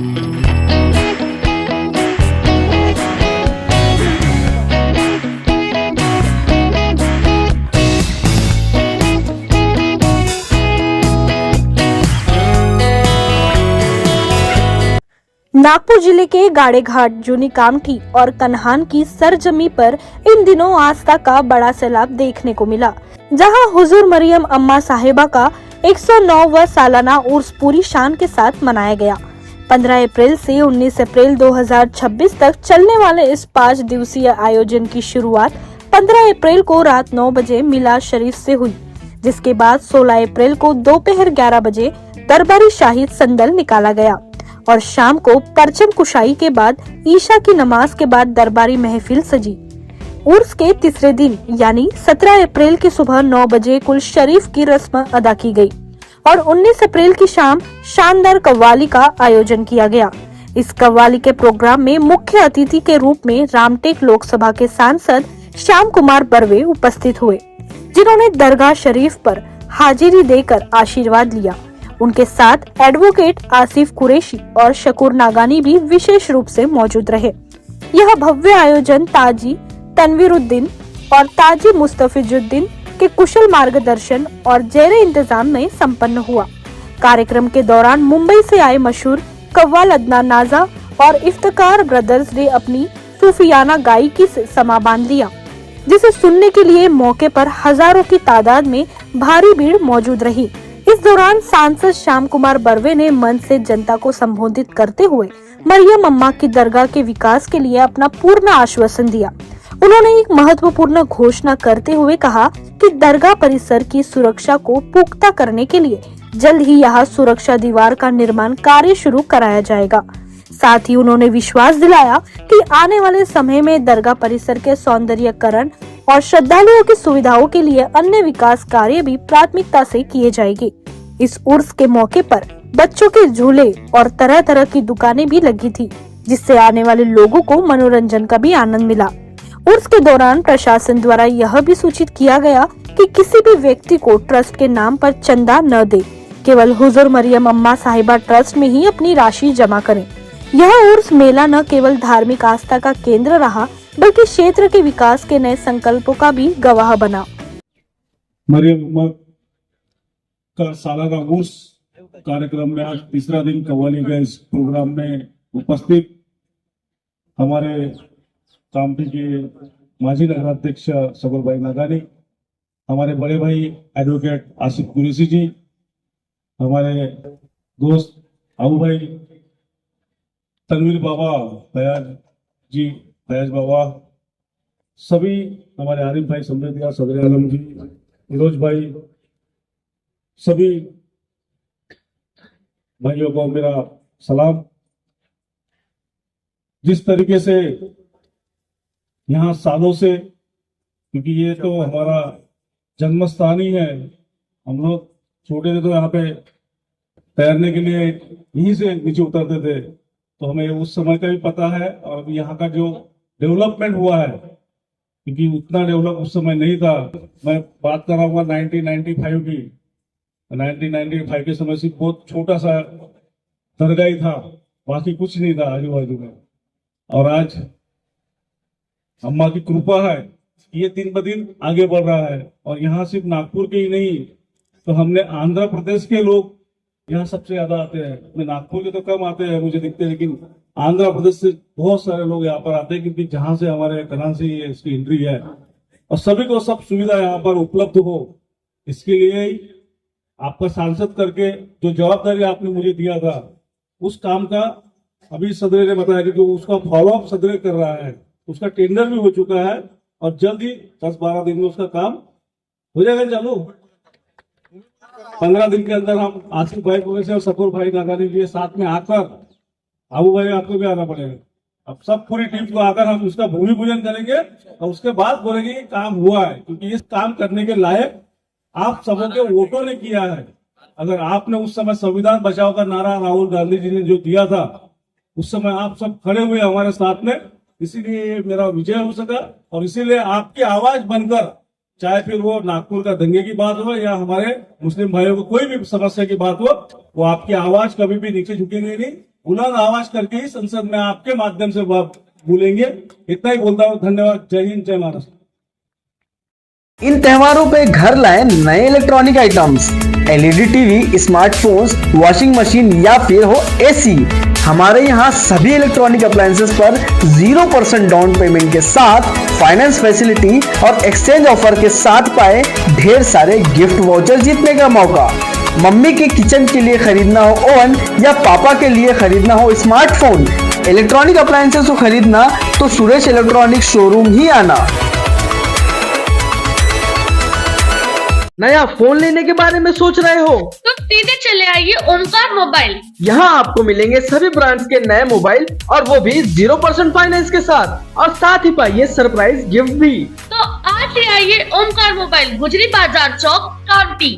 नागपुर जिले के गाड़ेघाट, जूनी कामठी और कन्हान की सरजमी पर इन दिनों आस्था का बड़ा सैलाब देखने को मिला, जहां हुजूर मरियम अम्मा साहिबा का 109वां सालाना उर्स पूरी शान के साथ मनाया गया। 15 अप्रैल से 19 अप्रैल 2026 तक चलने वाले इस 5 दिवसीय आयोजन की शुरुआत 15 अप्रैल को रात 9 बजे मिलाद शरीफ से हुई, जिसके बाद 16 अप्रैल को दोपहर 11 बजे दरबारी शाही संदल निकाला गया और शाम को परचम कुशाई के बाद ईशा की नमाज के बाद दरबारी महफिल सजी। उर्स के तीसरे दिन यानी 17 अप्रैल की सुबह 9 बजे कुल शरीफ की रस्म अदा की गई और 19 अप्रैल की शाम शानदार कव्वाली का आयोजन किया गया। इस कव्वाली के प्रोग्राम में मुख्य अतिथि के रूप में रामटेक लोकसभा के सांसद श्याम कुमार बर्वे उपस्थित हुए, जिन्होंने दरगाह शरीफ पर हाजिरी देकर आशीर्वाद लिया। उनके साथ एडवोकेट आसिफ कुरैशी और शकूर नागानी भी विशेष रूप से मौजूद रहे। यह भव्य आयोजन ताजी तनवीरुद्दीन और ताजी मुस्तफिजुद्दीन के कुशल मार्गदर्शन और जेरे इंतजाम में संपन्न हुआ। कार्यक्रम के दौरान मुंबई से आए मशहूर कव्वाल अदनान नाजा और इफ्तिकार ब्रदर्स ने अपनी सूफियाना गायकी से समा बांध लिया, जिसे सुनने के लिए मौके पर हजारों की तादाद में भारी भीड़ मौजूद रही। इस दौरान सांसद श्याम कुमार बर्वे ने मंच से जनता को संबोधित करते हुए मरियम अम्मा की दरगाह के विकास के लिए अपना पूर्ण आश्वासन दिया। उन्होंने एक महत्वपूर्ण घोषणा करते हुए कहा कि दरगाह परिसर की सुरक्षा को पुख्ता करने के लिए जल्द ही यहाँ सुरक्षा दीवार का निर्माण कार्य शुरू कराया जाएगा। साथ ही उन्होंने विश्वास दिलाया कि आने वाले समय में दरगाह परिसर के सौंदर्यीकरण और श्रद्धालुओं की सुविधाओं के लिए अन्य विकास कार्य भी प्राथमिकता से किए जाएंगे। इस उर्स के मौके पर बच्चों के झूले और तरह तरह की दुकानें भी लगी थी, जिससे आने वाले लोगों को मनोरंजन का भी आनंद मिला। उर्स के दौरान प्रशासन द्वारा यह भी सूचित किया गया कि किसी भी व्यक्ति को ट्रस्ट के नाम पर चंदा न दे, केवल हुजूर मरियम अम्मा साहिबा ट्रस्ट में ही अपनी राशि जमा करें। यह उर्स मेला न केवल धार्मिक आस्था का केंद्र रहा, बल्कि क्षेत्र के विकास के नए संकल्पों का भी गवाह बना। मरियम अम्मा का सालाना उर्स कार्यक्रम में आज तीसरा दिन कव्वाली का इस प्रोग्राम में उपस्थित हमारे कामठी के माजी नगराध्यक्ष शकूर भाई नागानी, हमारे बड़े भाई एडवोकेट आसिफ कुरैशी जी, हमारे दोस्त अबू भाई तनवीर बाबा, फयाज बाबा, सभी हमारे आरिफ भाई समझदिया, सदर आलम जी, फिरोज भाई, सभी भाइयों को मेरा सलाम। जिस तरीके से यहाँ सालों से, क्योंकि ये तो हमारा जन्म स्थान ही है, हम लोग छोटे थे तो यहाँ पे तैरने के लिए यहीं से नीचे उतरते थे, तो हमें उस समय का भी पता है। और यहाँ का जो डेवलपमेंट हुआ है, क्योंकि उतना डेवलप उस समय नहीं था। मैं बात कर रहा हूँ 1995 की। 1995 के समय से बहुत छोटा सा दरगाह ही था, बाकी कुछ नहीं था आजू बाजू में। और आज अम्मा की कृपा है, ये दिन ब दिन आगे बढ़ रहा है। और यहाँ सिर्फ नागपुर के ही नहीं, तो हमने आंध्र प्रदेश के लोग यहाँ सबसे ज्यादा आते हैं। नागपुर के तो कम आते हैं मुझे दिखते हैं, लेकिन आंध्र प्रदेश से बहुत सारे लोग यहाँ पर आते हैं, क्योंकि जहां से हमारे कनान से ये इसकी एंट्री है और सभी को सब सुविधा यहाँ पर उपलब्ध हो, इसके लिए आपका सांसद करके जो जवाबदारी आपने मुझे दिया था, उस काम का अभी सदरे ने बताया कि उसका फॉलोअप सदरे कर रहा है। उसका टेंडर भी हो चुका है और जल्द ही 10-12 दिन में उसका काम हो जाएगा चालू। 15 दिन के अंदर हम आसिफ भाई कुरैशी और शकूर भाई नागानी जी साथ में आकर, अबू भाई आपको भी आना पड़ेगा, अब सब पूरी टीम को आकर हम उसका भूमि पूजन करेंगे और उसके बाद बोलेंगे कि काम हुआ है। क्योंकि इस काम करने के लायक आप सबों के वोटों ने किया है। अगर आपने उस समय संविधान बचाओ का नारा राहुल गांधी जी ने जो दिया था, उस समय आप सब खड़े हुए हमारे साथ में, इसीलिए मेरा विजय हो सका। और इसीलिए आपकी आवाज बनकर चाहे फिर वो नागपुर का दंगे की बात हो या हमारे मुस्लिम भाइयों को कोई भी समस्या की बात हो, वो आपकी आवाज कभी भी नीचे झुकेंगे नहीं। बुलंद आवाज करके ही संसद में आपके माध्यम से वो बोलेंगे। इतना ही बोलता हूँ। धन्यवाद। जय हिंद, जय महाराष्ट्र। इन त्योहारों पे घर लाएं नए electronic items, LED TV, smartphones, washing machine या फिर हो एसी। हमारे यहाँ सभी इलेक्ट्रॉनिक अप्लायंसेस पर 0% डाउन पेमेंट के साथ फाइनेंस फैसिलिटी और एक्सचेंज ऑफर के साथ पाए ढेर सारे गिफ्ट वाउचर जीतने का मौका। मम्मी के किचन के लिए खरीदना हो ओवन या पापा के लिए खरीदना हो स्मार्टफोन, इलेक्ट्रॉनिक अप्लायंसेस को खरीदना तो सुरेश इलेक्ट्रॉनिक शोरूम ही आना। नया फोन लेने के बारे में सोच रहे हो तो सीधे चले आइए ओमकार मोबाइल। यहाँ आपको मिलेंगे सभी ब्रांड्स के नए मोबाइल और वो भी 0% फाइनेंस के साथ, और साथ ही पाइए सरप्राइज गिफ्ट भी। तो आज ही आइए ओमकार मोबाइल, गुजरी बाजार चौक, कांटी।